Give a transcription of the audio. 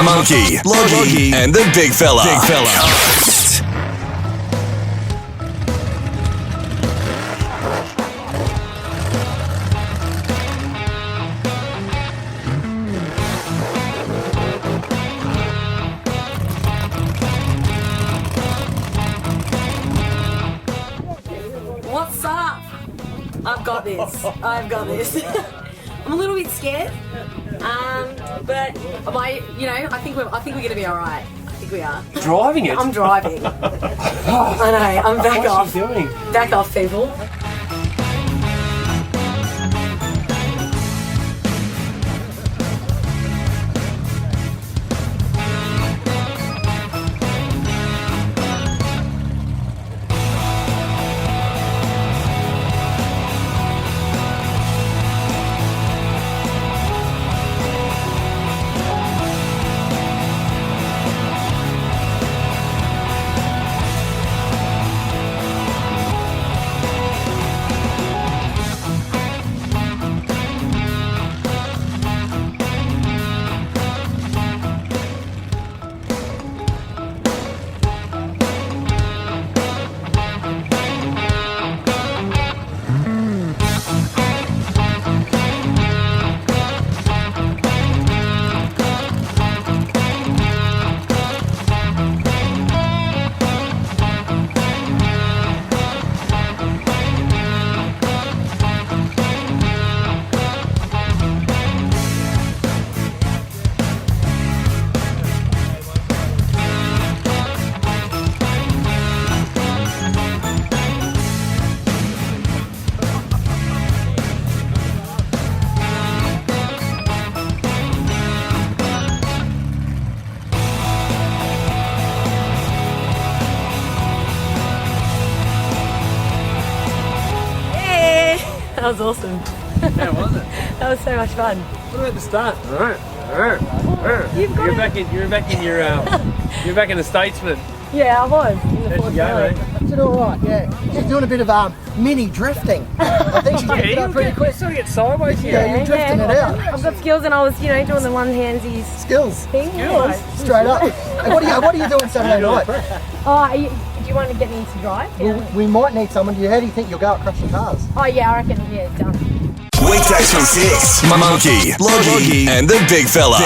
Monkey, Loggy, and the big fella. What's up? I've got this. I'm a little bit scared, but I think we're gonna be all right. I think we are. Driving it? I'm driving. I know. I'm back off. What's she doing? Back off, people. That was awesome. Yeah, wasn't it? That was so much fun. What about the start? You've got You're back in the States, man. Yeah, I was. In the How'd fourth you go, row. mate? Did all right, yeah. She's doing a bit of mini drifting. I think she's getting it up pretty quick. Sort of get sideways here. Yeah, you're drifting it out. I've got skills and I was, doing the one-handsies Skills, thing. straight up. Hey, what are you doing Saturday night? Do you want to get me to drive? Yeah. We might need someone. How do you think you'll go out crushing cars? Oh yeah, I reckon, done. Weekdays from 6. Monkey, Loggy, and the big fella.